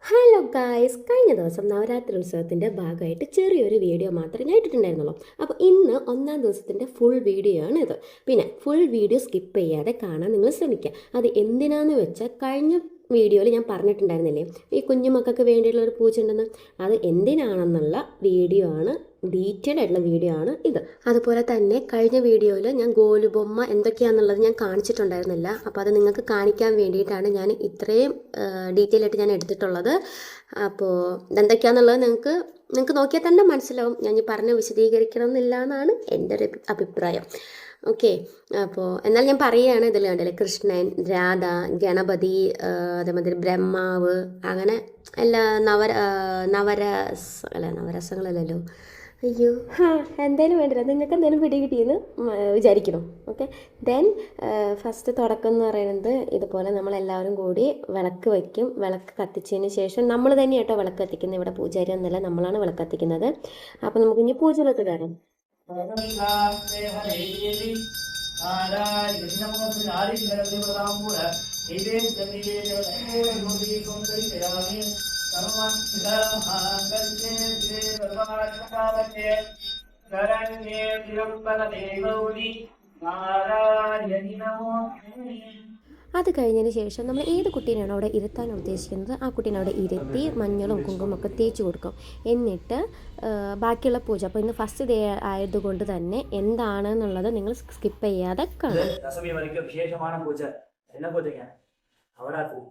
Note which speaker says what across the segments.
Speaker 1: Hello guys, കഴിഞ്ഞ ദിവസം നവരാത്രി ഉത്സവത്തിൻ്റെ ഭാഗമായിട്ട് ചെറിയൊരു വീഡിയോ മാത്രമേ ഞാൻ ഇട്ടിട്ടുണ്ടായിരുന്നുള്ളൂ. അപ്പോൾ ഇന്ന് ഒന്നാം ദിവസത്തിൻ്റെ ഫുൾ വീഡിയോ ആണ് ഇത്. പിന്നെ ഫുൾ വീഡിയോ സ്കിപ്പ് ചെയ്യാതെ കാണാൻ നിങ്ങൾ ശ്രമിക്കുക. അത് എന്തിനാന്ന് വെച്ചാൽ കഴിഞ്ഞ വീഡിയോയിൽ ഞാൻ പറഞ്ഞിട്ടുണ്ടായിരുന്നില്ലേ ഈ കുഞ്ഞുമക്കൾക്ക് വേണ്ടിയിട്ടുള്ള ഒരു പൂജ ഉണ്ടെന്ന്. അത് എന്തിനാണെന്നുള്ള വീഡിയോ ആണ്, ഡീറ്റെയിൽഡ് ആയിട്ടുള്ള വീഡിയോ ആണ് ഇത്. അതുപോലെ തന്നെ കഴിഞ്ഞ വീഡിയോയിൽ ഞാൻ ഗോലുബൊമ്മ എന്തൊക്കെയാണെന്നുള്ളത് ഞാൻ കാണിച്ചിട്ടുണ്ടായിരുന്നില്ല. അപ്പോൾ അത് നിങ്ങൾക്ക് കാണിക്കാൻ വേണ്ടിയിട്ടാണ് ഞാൻ ഇത്രയും ഡീറ്റെയിൽ ആയിട്ട് ഞാൻ എടുത്തിട്ടുള്ളത്. അപ്പോൾ ഇതെന്തൊക്കെയാണെന്നുള്ളത് നിങ്ങൾക്ക് നോക്കിയാൽ തന്നെ മനസ്സിലാവും. ഞാൻ ഈ പറഞ്ഞ് വിശദീകരിക്കണം എന്നില്ല എന്നാണ് എൻ്റെ ഒരു അഭിപ്രായം. ഓക്കെ, അപ്പോൾ എന്നാൽ ഞാൻ പറയുകയാണ്. ഇതിൽ കണ്ടില്ലേ, കൃഷ്ണൻ, രാധ, ഗണപതി, അതേമാതിരി ബ്രഹ്മാവ്, അങ്ങനെ എല്ലാ നവരസങ്ങളല്ലല്ലോ. അയ്യോ, എന്തായാലും വേണ്ടില്ല, നിങ്ങൾക്ക് എന്തായാലും പിടി കിട്ടിയെന്ന് വിചാരിക്കണം. ഓക്കെ, ദെൻ ഫസ്റ്റ് തുടക്കം എന്ന് പറയുന്നത് ഇതുപോലെ നമ്മളെല്ലാവരും കൂടി വിളക്ക് വയ്ക്കും. വിളക്ക് കത്തിച്ചതിന് ശേഷം നമ്മൾ തന്നെ കേട്ടോ വിളക്ക് കത്തിക്കുന്നത്, ഇവിടെ പൂജാരി എന്നല്ല, നമ്മളാണ് വിളക്ക് കത്തിക്കുന്നത്. അപ്പോൾ നമുക്ക് ഇനി പൂജയിലേക്ക് കയറാം. അത് കഴിഞ്ഞതിന് ശേഷം നമ്മൾ ഏത് കുട്ടീനെയാണോ അവിടെ ഇരുത്താൻ ഉദ്ദേശിക്കുന്നത് ആ കുട്ടീനെ അവിടെ ഇരുത്തി മഞ്ഞളും കുങ്കുമൊക്കെ ഒക്കെ തേച്ച് കൊടുക്കും. എന്നിട്ട് ബാക്കിയുള്ള പൂജ, അപ്പോൾ ഇന്ന് ഫസ്റ്റ് ഡേ ആയതുകൊണ്ട് തന്നെ എന്താണെന്നുള്ളത് നിങ്ങൾ സ്കിപ്പ് ചെയ്യാതെ കാണും.
Speaker 2: விசேஷமான பூஜை என்ன பூஜைங்க? நவராத்திரி.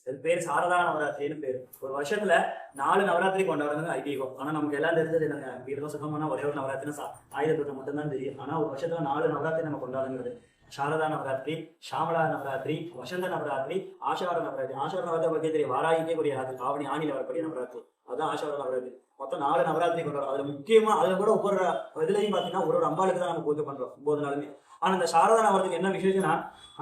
Speaker 2: இது பேர் சாரதா நவராத்திரின்னு பேரு. ஒரு வருஷத்துல 4 நவராத்திரி கொண்டாடுறது ஐதீகம். ஆனா நமக்கு எல்லாம் தெரிஞ்சது என்னங்க, வீரதம் சுகமான ஒரே ஒரு நவராத்திரி ஆயுதத்தை மட்டும்தான் தெரியும். ஆனா ஒரு வருஷத்துல 4 நவராத்திரி நம்ம கொண்டாடுங்கிறது சாரதா நவராத்திரி, ஷாமலா நவராத்திரி, வசந்த நவராத்திரி, ஆஷாட நவராத்திரி. ஆஷாட நவராத்திரி பற்றி தெரியும், வாராயிக்கே கூடிய ராத்திரி, ஆவணி ஆணியில் வரக்கூடிய நவராத்திரி, அதுதான் ஆஷாட நவராத்திரி. மொத்தம் 4 நவராத்திரி கொண்டாடும். அதுல முக்கியமா அதுல கூட ஒவ்வொரு இதுலையும் பாத்தீங்கன்னா ஒரு அம்பாளுக்கு தான் நம்ம பூஜை பண்றோம் 9 நாளுமே. ஆனா இந்த சாரதா நவராத்திரிக்கு என்ன விசேஷம்னா,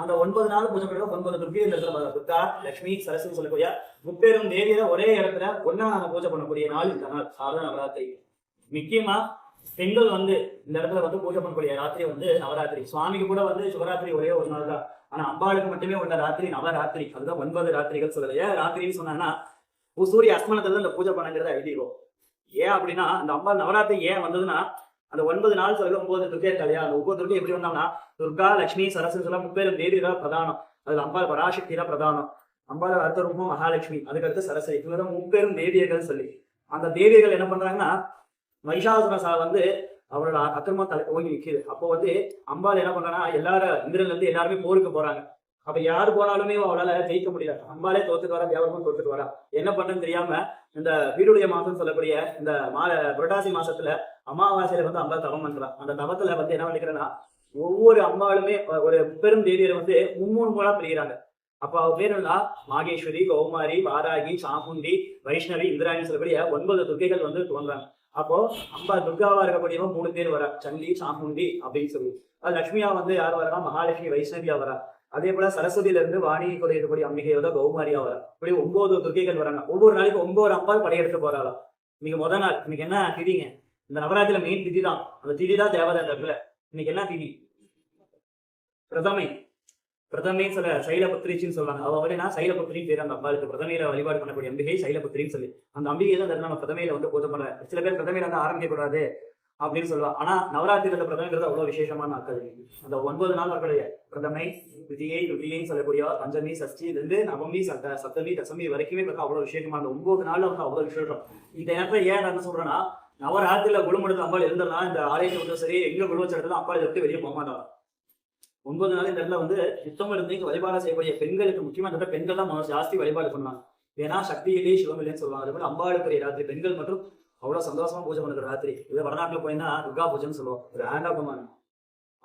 Speaker 2: அந்த 9 நாள் பூஜை பண்ணுறோம். 9 துர்க்கை இந்த இடத்துல துர்கா, லட்சுமி, சரஸ்வதி சொல்லக்கூடிய முப்பேரும் தேவியில ஒரே இடத்துல ஒன்னா நம்ம பூஜை பண்ணக்கூடிய நாள் இந்த நாள் சாரதா நவராத்திரி. முக்கியமா பெண்கள் இந்த இடத்துல பூஜை பண்ணக்கூடிய ராத்திரி நவராத்திரி. சுவாமிக்கு கூட சிவராத்திரி ஒரே ஒரு நாள் தான். ஆனா அம்பாளுக்கு மட்டுமே உள்ள ராத்திரி நவராத்திரி. அதுதான் 9 ராத்திரிகள் சொல்றது. ஏன் ராத்திரின்னு சொன்னாங்கன்னா, சூரிய அஸ்மனத்துல இந்த பூஜை பண்ணுங்கிறது ஐதீகம். ஏன் அப்படின்னா, அந்த அம்பாள் நவராத்திரி ஏன் வந்ததுன்னா, அந்த 9 நாள் சொல்ல 9 துர்க்கை இருக்காளியா, அந்த 9 துர்க்கை எப்படி வந்தோம்னா, துர்கா, லட்சுமி, சரஸ்வதி சொல்ல முப்பேரும் தேவிதா பிரதானம். அதுல அம்பாள் பராசக்தி தான் பிரதானம். அம்பாள் அடுத்த ரூபம் மகாலட்சுமி, அதுக்கடுத்து சரஸ்வதி. இவங்க முப்பேரும் தேவியர்கள் சொல்லி அந்த தேவியர்கள் என்ன பண்றாங்கன்னா, மகிஷாசுர அவரோட அக்கிரமம் ஓங்கி நிற்கிது. அப்போ அம்பாள் என்ன பண்றாங்கன்னா, எல்லாரும் இந்திரன்ல இருந்து எல்லாருமே போருக்கு போறாங்க. அப்ப யாரு போனாலுமே அவளால ஜெயிக்க முடியல. அம்பாலே தோத்துட்டு வரா, வியாபாரமும் தோத்துட்டு வரா. என்ன பண்றதுன்னு தெரியாம இந்த வீடுடைய மாசம் சொல்லக்கூடிய இந்த புரட்டாசி மாசத்துல அமாவாசையில அம்பாள் தவம் பண்றா. அந்த தவத்துல என்ன பண்ணிக்கிறேன்னா, ஒவ்வொரு அம்பாளுமே ஒரு பெரும் தேவியரை 3 மூலா பிரிகிறாங்க. அப்ப அவ பேர் மாகேஸ்வரி, கௌமாரி, வாராகி, சாமுண்டி, வைஷ்ணவி, இந்திராணி சொல்லக்கூடிய 9 துர்க்கைகள் தோன்றாங்க. அப்போ அம்பா துர்காவா இருக்கக்கூடியவங்க 3 பேர் வரா, சண்டி, சாமுண்டி அப்படின்னு சொல்லி. அது லட்சுமியா யார் வரா, மகாலட்சுமி, வைஷ்ணவியா வரா. அதே போல சரஸ்வதியில இருந்து வாணி கூட இருக்கக்கூடிய அம்பிகையோட கௌமாரியா வரா. இப்படி 9 துர்க்கைகள் வராங்க. ஒவ்வொரு நாளைக்கு 9 அம்பாள் படையெடுத்து போறாளாம். இன்னைக்கு முதல் நாள். இன்னைக்கு என்ன திதிங்க? இந்த நவராத்திரியில மெயின் திதி தான். அந்த திதி தான் தேவதை. இன்னைக்கு என்ன திதி? பிரதமை சொல்ல சைலபுத்திரின்னு சொல்லுவாங்க. அவ சைலபுத்திரின்னு பேர் அந்த அம்பாளுக்கு. பிரதமையில வழிபாடு பண்ணக்கூடிய அம்பிகை சைலபுத்திரின்னு சொல்லி அந்த அம்பிகை தான் நம்ம பிரதமையில பூஜை பண்ண. சில பேர் பிரதமையில ஆரம்பிக்க கூடாது அப்படின்னு சொல்லுவாங்க. ஆனா நவராத்திரியில பிரதமைங்கிறது அவ்வளவு விசேஷமான நாட்கள். அந்த 9 நாள் நாட்களுடைய பிரதமை, துதியை சொல்லக்கூடிய பஞ்சமி, சஷ்டி இருந்து நவமி, சப்தமி, தசமி வரைக்குமே அவ்வளவு விசேஷமா. அந்த 9 நாள்ல அவ்வளவு விசேஷம். இந்த நேரத்துல ஏன் என்ன சொல்றேன்னா, நவராத்திரியில குழுமெடுத்து அம்பாள் இருந்ததுனா இந்த ஆலயத்தை சரி, எங்க குழு வச்ச இடத்துல அம்பாள் எடுத்து வெளியே போக மாட்டாங்க. 9 நாள் இந்த இடத்துல சுத்தம் இருந்து இங்க வழிபாடு செய்யக்கூடிய பெண்களுக்கு முக்கியமா இந்த பெண்கள் தான் ஜாஸ்தி வழிபாடு பண்ணுவாங்க. ஏன்னா சக்தியிலே சிவம் இல்லைன்னு சொல்லுவாங்க. அதே போல அம்பாளுக்குரிய ராத்திரி பெண்கள் மற்றும் அவ்வளவு சந்தோஷமா பூஜை பண்ணுற ராத்திரி. இது வடநாட்டுல போயின்னா துர்கா பூஜைன்னு சொல்லுவோம். ஒரு ஆண்டாபமான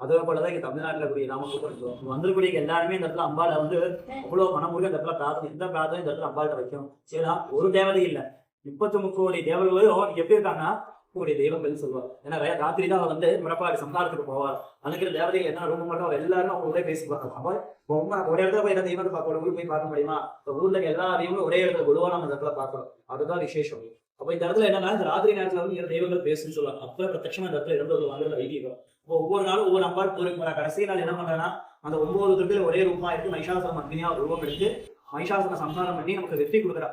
Speaker 2: அதே போலதான் இங்க தமிழ்நாட்டுல கூடிய நாம வந்துக்கூடிய எல்லாருமே இந்த இடத்துல அம்பாளை அவ்வளவு மனமுருக இந்த இடத்துல பிரார்த்தனை, எந்த பிரார்த்தனை இந்த இடத்துல அம்பாள்கிட்ட வைக்கணும். சரிதான், ஒரு தேவதை இல்லை, 33 கோடி தேவர்களும் எப்படி இருக்காங்கன்னா கூடிய தெய்வங்கள் சொல்லுவார். ஏன்னா ராத்திரி தான் முறப்பாடு சம்ஹாரத்துக்கு போவார். அதுக்கிற தேவதைகள் என்ன ரூபம் மட்டும் அவர் எல்லாரும் அவங்க ஒரே பேசி பார்க்கலாம். அப்போ ஒரே இடத்துல போய் என்ன தெய்வத்தை பார்க்க ஊருக்கு போய் பார்க்க முடியுமா? இப்போ ஊர்ல எல்லா தெய்வங்களும் ஒரே இடத்துல குழுவா நம்ம இந்த இடத்துல பார்க்கணும். அதுதான் விசேஷம். அப்போ இந்த இடத்துல என்னன்னா, இந்த ராத்திரி நேரத்துல தெய்வங்கள் பேசுன்னு சொல்லுவாங்க. அப்ப பிரத்யட்சமா இந்த இடத்துல இருந்து வாங்குறது ஐதீகம். இப்போ ஒவ்வொரு நாளும் ஒவ்வொரு அம்பாள் போறீங்க. கடைசி நாள் என்ன பண்றேன்னா, அந்த 9 துர்க்கையில ஒரே ரூபமா இருக்கு. மகிஷாசுர மர்த்தினியா ரூபம் எடுத்து மகிஷாசுரனை சம்ஹாரம் பண்ணி நமக்கு வெற்றி கொடுக்குறா.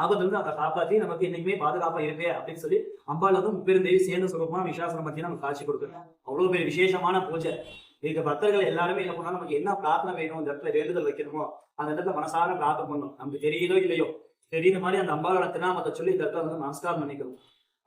Speaker 2: ஆபத்துல இருந்து அதை காப்பாற்றி நமக்கு என்னைக்குமே பாதுகாப்பா இருப்பே அப்படின்னு சொல்லி அம்பாள் வந்து முப்பெருந்தேவி சேர்ந்து சொல்லப்போனா மகிஷாசுரனை பத்தி நமக்கு காட்சி கொடுக்குறோம். அவ்வளவு பெரிய விசேஷமான பூஜை. இதுக்கு பக்தர்கள் எல்லாருமே என்ன பண்ணா, நமக்கு என்ன பிரார்த்தனை வேணும், இந்த இடத்துல வேண்டுதல் வைக்கணுமோ அந்த இடத்துல மனசார பிரார்த்தனை பண்ணணும். நமக்கு தெரியுதோ இல்லையோ தெரியுற மாதிரி அந்த அம்பாளோட திருநாமத்தை சொல்லி இந்த இடத்துல வந்து நமஸ்காரம் பண்ணிக்கணும்.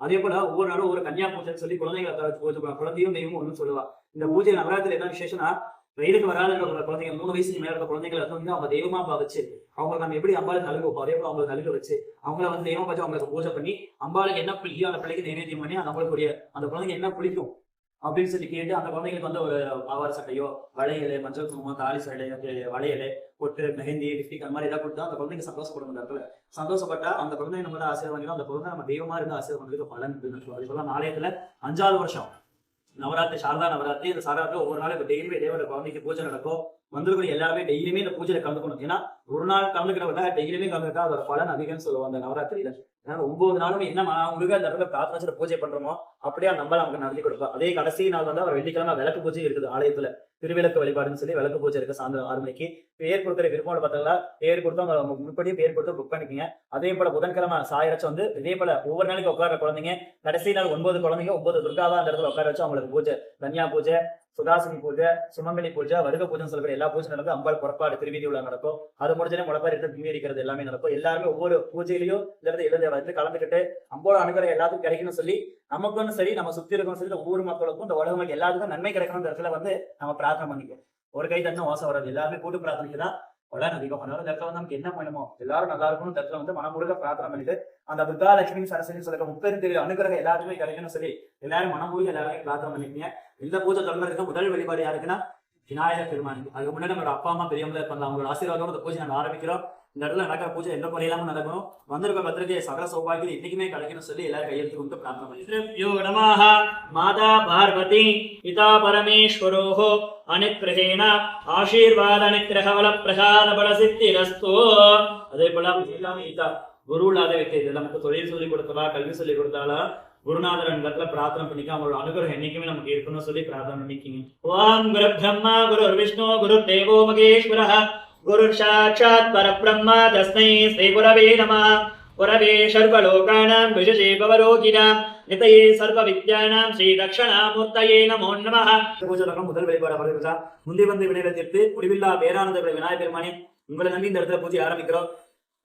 Speaker 2: அதே போல ஒவ்வொரு நாளும் ஒவ்வொரு கன்னியா பூஜைன்னு சொல்லி குழந்தைகளை பூஜை குழந்தையும் தெய்வம் ஒன்று சொல்லுவா. இந்த பூஜை நவராத்திரி என்ன விசேஷம்னா, வயதுக்கு வராத குழந்தைங்க 3 வயசுக்கு மேல இருக்க குழந்தைகளை வந்து அவங்க தெய்வமா பாவிச்சு அவங்களுக்கு நம்ம எப்படி அம்பாளுக்கு நலுங்கு வைப்போம், அதே போல அவங்களுக்கு நலுங்கு வச்சு அவங்கள வந்து தெய்வம் பார்த்து அவங்களுக்கு பூஜை பண்ணி அம்பாளுக்கு என்ன பிடிக்கும் அந்த பிள்ளைக்கு நைவேத்தியம் பண்ணி அந்த அவங்களுக்குரிய அந்த குழந்தைங்க என்ன பிடிக்கும் அப்படின்னு சொல்லி கேட்டு அந்த குழந்தைங்களுக்கு வந்து ஒரு ஆவார சட்டையோ, வளையலை, மஞ்சள் குங்குமம், தாலி சட்டை, வளையலை, பொட்டு, மெஹந்தி, லிப்டிக் அந்த மாதிரி ஏதாவது கொடுத்தா அந்த குழந்தைங்க சந்தோஷப்படும். அந்த இடத்துல சந்தோஷப்பட்டா அந்த குழந்தைங்க நம்ம ஆசீர்வாதம் அந்த குழந்தை நம்ம தெய்வமா இருந்து ஆசீர்வாதம் பலன் இருக்கு. அதே போல நாளையத்துல 5வது வருஷம் நவராத்திரி, சாரதா நவராத்திரி. இந்த சாரதாத்துல ஒவ்வொரு நாள் இப்ப டெய்லியுமே தேவர குழந்தைக்கு பூஜை நடக்கும். வந்திருக்கிற எல்லாருமே டெய்லியுமே இந்த பூஜையில கலந்துக்கணும். ஏன்னா ஒரு நாள் கலந்துக்கிறவங்க டெய்லியுமே கலந்துக்கிட்டா அதோட பலன் அதிகம்னு சொல்லுவாங்க அந்த நவராத்திரியில. ஏன்னா 9 நாளும் என்ன முருக அந்த இடத்துல பிரார்த்தனை பூஜை பண்றோமோ அப்படியே நம்ம நமக்கு நடத்தி கொடுப்போம். அதே கடைசி நாள் வந்து அவர் வெள்ளிக்கிழமை விளக்கு பூஜை இருக்குது ஆலயத்துல. திருவிளக்கு வழிபாடுன்னு சொல்லி விளக்கு பூஜை இருக்கு சாயந்தரம் 6 மணிக்கு. பேர் கொடுக்குற விருப்பம் பார்த்தீங்களா, பேர் கொடுத்து அவங்க முன்படியே பேர் கொடுத்து புக் பண்ணிக்கோங்க. அதே போல புதன்கிழமை சாயரச்சம் வந்து இதே போல ஒவ்வொரு நாளைக்கு உட்கார குழந்தைங்க கடைசி நாள் 9 குழந்தைங்க 9 துர்காவா அந்த இடத்துல உட்கார வச்சு அவங்களுக்கு பூஜை, கன்னியா பூஜை, சுதாசினி பூஜை, சுமங்கலி பூஜை, வருக பூஜை சொல்லக்கூடிய எல்லா பூஜை நடக்கும். அம்பாள் புறப்பாடு திருவீதி உள்ள நடக்கும். அது முடிஞ்சனே முளைப்பாரி எடுத்து பிரிக்கிறது எல்லாமே நடக்கும். எல்லாருமே ஒவ்வொரு பூஜையிலையும் இருந்து கலந்துக்கிட்டு அம்போட அனுகிரகம் எல்லாத்துக்கும் கிடைக்கணும்னு சொல்லி நமக்கும் சரி நம்ம சுத்தி இருக்கணும் சரி ஊர் மக்களுக்கும் இந்த உலகம் எல்லாத்துக்கும் நன்மை கிடைக்கணும். இந்த இடத்துல வந்து நம்ம பிரார்த்தனை பண்ணிக்கோ. ஒரு கை தண்ணி ஓசை வராது. எல்லாருமே கூட்டு பிரார்த்தனைக்கு தான் பலன் அதிகம். அதனால இந்த இடத்துல வந்து நமக்கு என்ன பண்ணுமோ எல்லாரும் நல்லா இருக்கணும். இந்த இடத்துல வந்து மனமுருக பிரார்த்தனை பண்ணிட்டு அந்த துர்கா லட்சுமி சரஸ்வதி சொல்ற முப்பெரும் அனுகிரகம் எல்லாருமே கிடைக்கணும் சொல்லி எல்லாரும் மனமுருக எல்லாருமே பிரார்த்தனை பண்ணிக்கீங்க. இந்த பூஜை தொடங்குறதுக்கு முதல் வழிபாடு யாருக்குன்னா விநாயகர் பெருமானுக்கு. அதுக்கு முன்னாடி நம்மளோட அப்பா அம்மா பெரியவங்க இருப்பாங்க, அவங்களோட ஆசீர்வாதம் இந்த பூஜை நம்ம ஆரம்பிக்கிறோம். இந்த இடத்துல நடக்கிற பூஜை எந்த குறையிலாம நடக்கணும். வந்திருக்க பத்திரிகை சகல சௌபாகியம் இன்னைக்குமே கிடைக்கணும் சொல்லி எல்லாரும் கையெழுத்து கொண்டு பிரார்த்தனை பண்ணி மாதா பார்வதி பிதா பரமேஸ்வரோஹோ அனுக்கிரகேன ஆசீர்வாத அனுக்கிரக பல பிரசாத பல சித்திரஸ்து. அதே போல குரு இல்லாத வைக்க இது நமக்கு தொழில் சொல்லி கொடுத்தா, கல்வி சொல்லி கொடுத்தாலா, குருநாதர் இடத்துல பிரார்த்தனை பண்ணிக்க அவங்களோட அனுகிரகம் என்னைக்குமே நமக்கு இருக்கணும்னு சொல்லி பிரார்த்தனை பண்ணிக்கிங்க. ஓம் குரு பிரம்மா குரு விஷ்ணு குரு தேவோ மகேஸ்வரः குரு சாட்சாத் பரபிரம்ம தஸ்மை ஸ்ரீ குரவே நமः. குரவே சர்வலோகானாம் விஷஜே பவரோகிணாம் நிதயே சர்வ வித்யானாம் ஸ்ரீ தக்ஷணாமூர்த்தயே நமோ நமः. முதல் வழிபாடு அவர்களுக்கு முந்தி வந்து வினைகளை தீர்த்து முடிவில்லா பேரானந்த விநாயகர் பெருமானே உங்களை நம்பி இந்த இடத்துல பூஜை ஆரம்பிக்கிறோம்.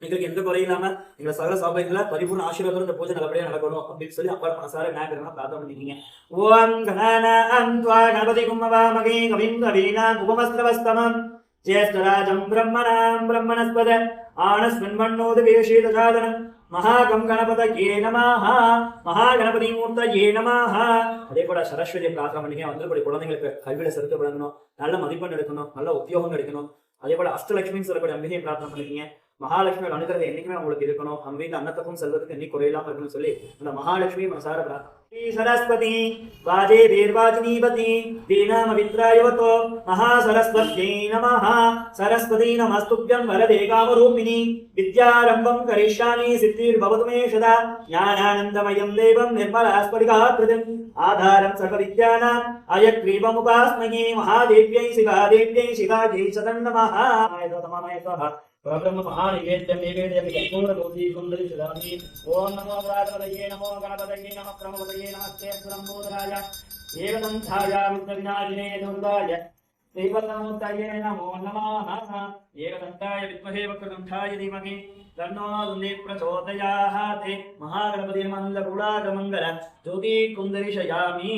Speaker 2: எங்களுக்கு எந்த குறையும் இல்லாம எங்களை சகல சௌபாகியங்கள பரிபூர்ண ஆசீர்வாதம் இந்த பூஜை நல்லபடியா நடக்கணும் அப்படின்னு சொல்லி அப்பா மனசார விநாயகர் பிரார்த்தனை பண்ணிக்கீங்க. ஓம் கணானாம் த்வா கணபதி கும்மவாமகே கவிம் கவீனாம் உபமஸ்தவஸ்தமம் ஜேஷ்டராஜம் பிரம்மணாம் பிரம்மணஸ்பத ஆனஸ்மின்மன்னோதி வேஷீதசாதனம் மகாகம் கணபதயே நமஹ மகாகணபதி மூர்த்தயே நமஹ. அதே போல சரஸ்வதியை பிரார்த்தனை பண்ணிக்க. வந்து குழந்தைங்களுக்கு கல்வியில சிறப்பு விளங்கணும், நல்ல மதிப்பெண் எடுக்கணும், நல்ல உத்தியோகம் கிடைக்கணும். அதே போல அஷ்டலட்சுமின்னு சொல்லக்கூடிய அம்பிகையை பிரார்த்தனை பண்ணிக்கீங்க. மகாலட்சுமி அனுகிரகம் என்னைக்குமே உங்களுக்கு இருக்கணும். நம்ம வீட்டு அன்னத்துக்கும் செல்வத்துக்கும் என்னைக்கு குறையில்லாம இருக்கணும்னு சொல்லி அந்த மகாலட்சுமி மனசார பிரார்த்தனை. சரஸ்வதி வாஜே வீர்வாஜினீபதி தீனாம வித்ராயவதோ மகாசரஸ்வத்யை நமஹ. சரஸ்வதி நமஸ்துப்யம் வரதே காமரூபிணி வித்யாரம்பம் கரிஷ்யாமி சித்திர்பவது மே சதா. ஞானானந்தமயம் தேவம் நிர்மலாஸ்படிகாத்ருதம் ஆதாரம் சர்வவித்யானாம் அயக்ரீவமுபாஸ்மயே மகாதேவ்யை சிவாதேவ்யை சிவாஜை சதம் நமஹ. பிரம்ம மகாநிவேத்யம் நிவேத்யம் பூர்ண தோதி சுந்தரி சுதாமி. ஓம் நமோ பிராதபதயே நமோ கணபதயே நம பிரமபதயே நமஸ்தே பிரம்மோதராய ஏகதந்தாய வித்மவிநாசினே துர்காய ஸ்ரீவல்லமூர்த்தயே நமோ நமः. ஏகதந்தாய வித்மஹே வக்ரதுண்டாய தீமஹி தன்னோ துன்னே பிரச்சோதயாத். மகாகணபதி மங்கள ஜோதி குந்தரிஷயாமி.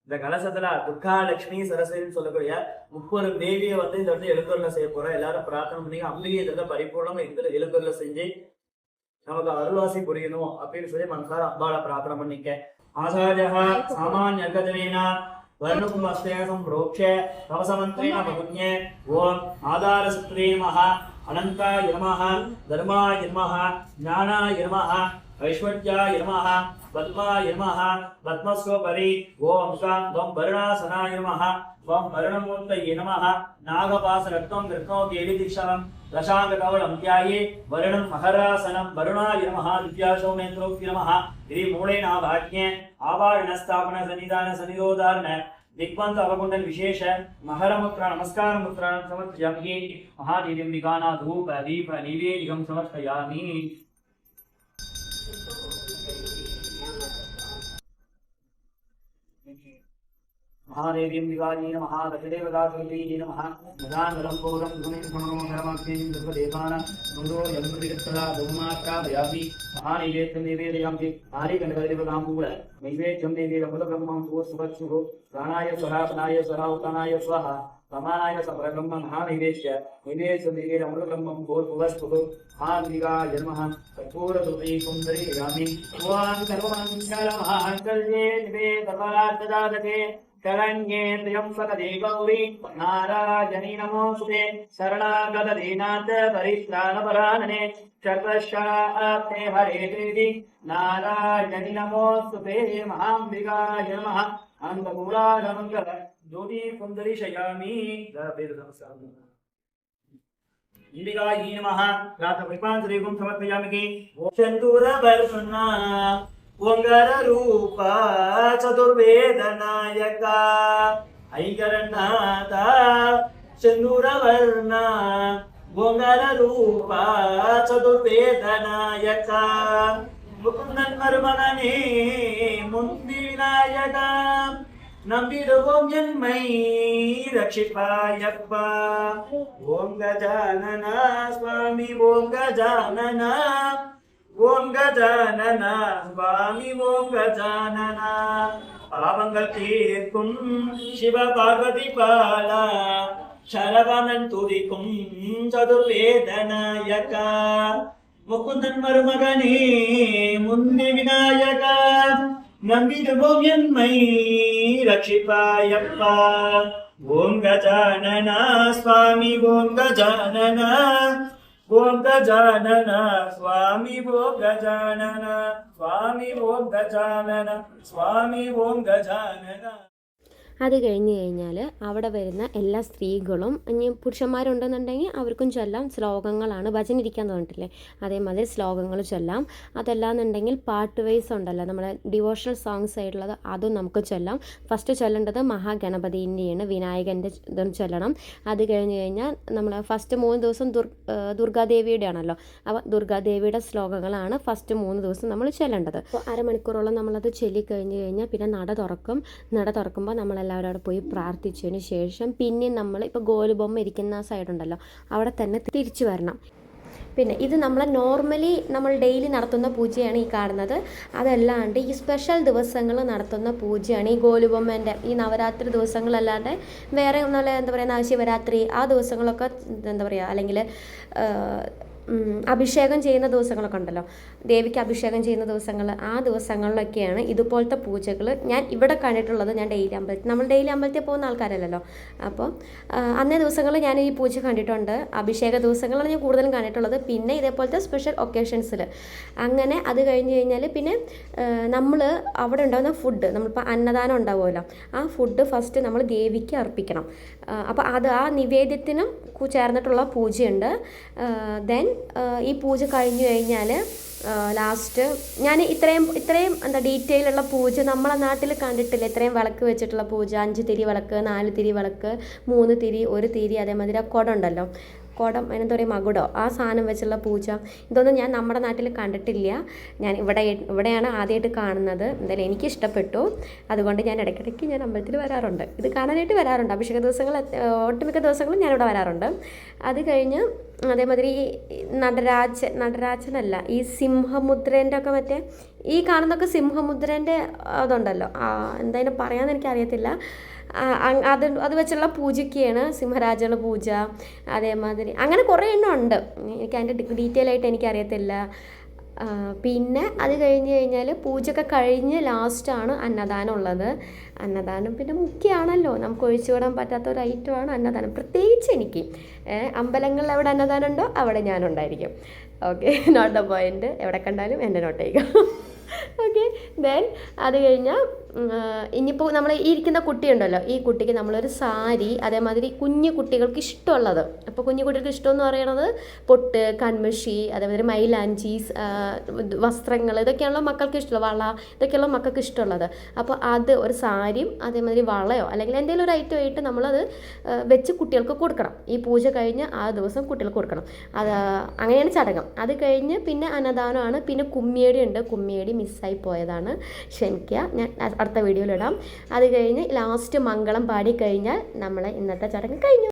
Speaker 2: இந்த கலசத்துல துர்கா லட்சுமி சரஸ்வதினு சொல்லக்கூடிய 30 தேவியை வந்து இந்த இடத்துல எழுந்தருள செய்ய போறோம். எல்லாரும் பிரார்த்தனை பண்ணி அம்பிகை இந்த பரிபூர்ணமா இந்த எழுந்தருள செஞ்சு நமக்கு அருள்வாசி புரியணும் அப்படின்னு சொல்லி மனசார அம்பாளை பிரார்த்தனை பண்ணிக்க. ஆசாரியா சாமானிய கஜனேனா வர்ணகும்பஸ்தேகம் ரோக்ஷ கவசமந்திரேன பகுஞே. ஓம் ஆதார சுத்ரே நமஹ அனந்தாய நமஹ தர்மாய நமஹ ஞானாய நமஹ ஐஸ்வர்யாய நமஹ பத்மாய நமஹ பத்மஸ்வபரி. ஓம் காந்தம் வருணாசனாய நமஹ ஓம் வருணமூர்த்தயே நமஹ நாகபாசரத்னம் கிருஷ்ணோகேலி தீக்ஷணம் தசாங்ககவலம் தியாயே வருணம் மகராசனம் வருணாய நமஹ திவ்யாசோமேந்திரோக்தி நமஹ. இது மூலேனாவாக்ஞே ஆவாரண ஸ்தாபன சன்னிதான சன்னிரோதாரண दिग्बंध अवकुंडल विशेष महरमुद्रा नमस्कार मुद्रा समर्पयामि महादेव्यंबिकाना धूप दीप नैवेद्यं समर्पयामि महादेव्यंबिकायै नमः दशदेवतायै नमः मदानलंबोरं धुनिर्गुणमकरमग्निं दुर्गदेवाना नुरो यंत्रिकत्तला बहुमात्रापयामि महानैवेद्यं निवेदयामि आदिगणपतिदेवताम्बूल नैवेद्यं निवेदमुलब्रह्मं सुवत्सुः प्राणाय स्वाहा प्राणाय स्वाहा उत्तानाय स्वाहा समानाय सब्रह्म महानैवेद्य नैवेद्यं निवेदमुलब्रह्मं भूर्भुवस्सुः महान्विकाय नमः कर्पूरधूपी सुन्दरीयामि ओं सर्वमङ्गलमाङ्गल्ये शिवे सर्वार्थदायके शरण्ये त्र्यम्बके गौरी नारायणी नमोऽस्तुते शरणागतदीनाथ परित्राणपरायणे चतुष्षाप्ते हरे देवी नारायणी नमोऽस्तुते महाम्बिकाय नमः अन्नपूर्णामङ्गल ज्योति सुन्दरी शयामि अंबिकायै नमः रात्रपुष्पाञ्जलिं समर्पयामि सिन्दूरवर्षुणा ओंकार रूप चतुर्वेदनायक ऐकरनाथ सिंदूरवर्ण ओंकार रूप चतुर्वेदनायक मुकुंदन मर्मगने मुंदी विनायक नंबिरुवों जन्मै रक्षिपायप्पा ओं गजानन स्वामी ओं गजानन ओं गजानन स्वामी ओं गजानन पावंगल तीर्कुम शिव पार्वती पाला शरवणन तुरिकुम चतुर्वेदनायक मुकुंदन मरुमगने मुंदि विनायक नंबिरुवों जन्मै रक्षिपायप्पा ओं गजानन स्वामी ओं गजानन ओं गजानन स्वामी ओं गजानन स्वामी ओं गजानन स्वामी ओं गजानन
Speaker 1: അത് കഴിഞ്ഞ് കഴിഞ്ഞാൽ അവിടെ വരുന്ന എല്ലാ സ്ത്രീകളും ഇനി പുരുഷന്മാരുണ്ടെന്നുണ്ടെങ്കിൽ അവർക്കും ചൊല്ലാം ശ്ലോകങ്ങളാണ് ഭജന ഇരിക്കാൻ തോന്നിട്ടില്ലേ അതേമാതിരി ശ്ലോകങ്ങൾ ചൊല്ലാം അതല്ലാന്നുണ്ടെങ്കിൽ പാട്ട് വൈസ് ഉണ്ടല്ലോ നമ്മുടെ ഡിവോഷണൽ സോങ്സ് ആയിട്ടുള്ളത് അതും നമുക്ക് ചൊല്ലാം ഫസ്റ്റ് ചൊല്ലേണ്ടത് മഹാഗണപതിൻ്റെയാണ് വിനായകൻ്റെ ഇതും ചൊല്ലണം അത് കഴിഞ്ഞ് കഴിഞ്ഞാൽ നമ്മൾ ഫസ്റ്റ് 3 ദിവസം ദുർഗാദേവിയുടെ ആണല്ലോ അപ്പോൾ ദുർഗാദേവിയുടെ ശ്ലോകങ്ങളാണ് ഫസ്റ്റ് 3 ദിവസം നമ്മൾ ചൊല്ലേണ്ടത് അപ്പോൾ അരമണിക്കൂറോളം നമ്മളത് ചൊല്ലിക്കഴിഞ്ഞ് കഴിഞ്ഞാൽ പിന്നെ നട തുറക്കുമ്പോൾ നമ്മളെല്ലാവരും അവിടെ പോയി പ്രാർത്ഥിച്ചതിന് ശേഷം പിന്നെ നമ്മൾ ഇപ്പോൾ ഗോലുബൊമ്മ ഇരിക്കുന്ന സൈഡുണ്ടല്ലോ അവിടെ തന്നെ തിരിച്ചു വരണം. പിന്നെ ഇത് നമ്മൾ നോർമലി നമ്മൾ ഡെയിലി നടത്തുന്ന പൂജയാണ് ഈ കാണുന്നത്. അതല്ലാണ്ട് ഈ സ്പെഷ്യൽ ദിവസങ്ങൾ നടത്തുന്ന പൂജയാണ് ഈ ഗോലുബൊമ്മേൻ്റെ ഈ നവരാത്രി ദിവസങ്ങളല്ലാണ്ട് വേറെ നല്ല എന്താ പറയുക ശിവരാത്രി ആ ദിവസങ്ങളൊക്കെ എന്താ പറയുക അല്ലെങ്കിൽ അഭിഷേകം ചെയ്യുന്ന ദിവസങ്ങളൊക്കെ ഉണ്ടല്ലോ ദേവിക്ക് അഭിഷേകം ചെയ്യുന്ന ദിവസങ്ങൾ ആ ദിവസങ്ങളിലൊക്കെയാണ് ഇതുപോലത്തെ പൂജകൾ ഞാൻ ഇവിടെ കണ്ടിട്ടുള്ളത്. ഞാൻ നമ്മൾ ഡെയിലി അമ്പലത്തിൽ പോകുന്ന ആൾക്കാരല്ലല്ലോ. അപ്പോൾ അന്നേ ദിവസങ്ങളിൽ ഞാൻ ഈ പൂജ കണ്ടിട്ടുണ്ട്. അഭിഷേക ദിവസങ്ങളാണ് ഞാൻ കൂടുതലും കണ്ടിട്ടുള്ളത്. പിന്നെ ഇതേപോലത്തെ സ്പെഷ്യൽ ഒക്കേഷൻസിൽ അങ്ങനെ അത് കഴിഞ്ഞ് കഴിഞ്ഞാൽ പിന്നെ നമ്മൾ അവിടെ ഉണ്ടാകുന്ന ഫുഡ് നമ്മളിപ്പോൾ അന്നദാനം ഉണ്ടാവുമല്ലോ ആ ഫുഡ് ഫസ്റ്റ് നമ്മൾ ദേവിക്ക് അർപ്പിക്കണം. അപ്പോൾ അത് ആ നിവേദ്യത്തിനും ചേർന്നിട്ടുള്ള പൂജയുണ്ട്. ദെൻ ഈ പൂജ കഴിഞ്ഞു കഴിഞ്ഞാൽ ലാസ്റ്റ് ഞാൻ ഇത്രയും എന്താ ഡീറ്റെയിൽ ഉള്ള പൂജ നമ്മളെ നാട്ടിൽ കണ്ടിട്ടില്ല. ഇത്രയും വിളക്ക് വെച്ചിട്ടുള്ള പൂജ 5 തിരി വിളക്ക് 4 തിരി വിളക്ക് 3 തിരി 1 തിരി അതേമാതിരി ആ കുടം ഉണ്ടല്ലോ കുടം അതിനെന്താ പറയുക മകുടോ ആ സാധനം വെച്ചുള്ള പൂജ ഇതൊന്നും ഞാൻ നമ്മുടെ നാട്ടിൽ കണ്ടിട്ടില്ല. ഞാൻ ഇവിടെയാണ് ആദ്യമായിട്ട് കാണുന്നത്. എന്തായാലും എനിക്ക് ഇഷ്ടപ്പെട്ടു. അതുകൊണ്ട് ഞാൻ ഇടയ്ക്കിടയ്ക്ക് ഞാൻ അമ്പലത്തിൽ വരാറുണ്ട്. ഇത് കാണാനായിട്ട് വരാറുണ്ട്. അഭിഷേക ദിവസങ്ങൾ ഒട്ടുമിക്ക ദിവസങ്ങളും ഞാനിവിടെ വരാറുണ്ട്. അത് കഴിഞ്ഞ് അതേമാതിരി ഈ നടരാജനല്ല ഈ സിംഹമുദ്രേൻ്റെ ഒക്കെ മറ്റേ ഈ കാണുന്നൊക്കെ സിംഹമുദ്രേൻ്റെ അതുണ്ടല്ലോ എന്തായാലും പറയാമെന്ന് എനിക്കറിയത്തില്ല. അത് വെച്ചുള്ള പൂജയ്ക്കാണ് സിംഹരാജുള്ള പൂജ. അതേമാതിരി അങ്ങനെ കുറേ എണ്ണം ഉണ്ട്. എനിക്ക് അതിൻ്റെ ഡീറ്റെയിൽ ആയിട്ട് എനിക്കറിയത്തില്ല. പിന്നെ അത് കഴിഞ്ഞ് കഴിഞ്ഞാൽ പൂജയൊക്കെ കഴിഞ്ഞ് ലാസ്റ്റാണ് അന്നദാനം ഉള്ളത്. അന്നദാനം പിന്നെ മുഖ്യമാണല്ലോ, നമുക്ക് ഒഴിച്ചുവിടാൻ പറ്റാത്ത ഒരു ഐറ്റമാണ് അന്നദാനം. പ്രത്യേകിച്ച് എനിക്ക് അമ്പലങ്ങളിൽ എവിടെ അന്നദാനം ഉണ്ടോ അവിടെ ഞാനുണ്ടായിരിക്കും. Okay, note the point. എവിടെ കണ്ടാലും എന്നെ നോട്ട് ചെയ്യുക. ഓക്കെ. ദെൻ അത് കഴിഞ്ഞാൽ ഇനിയിപ്പോൾ നമ്മൾ ഈ ഇരിക്കുന്ന കുട്ടിയുണ്ടല്ലോ, ഈ കുട്ടിക്ക് നമ്മളൊരു സാരി, അതേമാതിരി കുഞ്ഞു കുട്ടികൾക്ക് ഇഷ്ടമുള്ളത്, അപ്പോൾ കുഞ്ഞു കുട്ടികൾക്ക് ഇഷ്ടമെന്ന് പറയണത് പൊട്ട്, കൺമഷി, അതേമാതിരി മൈലാഞ്ചീസ്, വസ്ത്രങ്ങൾ, ഇതൊക്കെയാണല്ലോ മക്കൾക്ക് ഇഷ്ടമുള്ളത്, വള, ഇതൊക്കെയാണല്ലോ മക്കൾക്ക് ഇഷ്ടമുള്ളത്. അപ്പോൾ അത് ഒരു സാരിയും അതേമാതിരി വളയോ അല്ലെങ്കിൽ എന്തെങ്കിലും ഒരു ഐറ്റം ആയിട്ട് നമ്മളത് വെച്ച് കുട്ടികൾക്ക് കൊടുക്കണം. ഈ പൂജ കഴിഞ്ഞ് ആ ദിവസം കുട്ടികൾക്ക് കൊടുക്കണം. അത് അങ്ങനെയാണ് ചടങ്ങ്. അത് കഴിഞ്ഞ് പിന്നെ അന്നദാനമാണ്. പിന്നെ കുമ്മിയടി ഉണ്ട്. കുമ്മിയടി മിസ്സായി പോയതാണ്, ക്ഷമിക്കുക, ഞാൻ അടുത്ത വീഡിയോയിലിടാം. അത് കഴിഞ്ഞ് ലാസ്റ്റ് മംഗളം പാടി കഴിഞ്ഞാൽ നമ്മളെ ഇന്നത്തെ ചടങ്ങ് കഴിഞ്ഞു.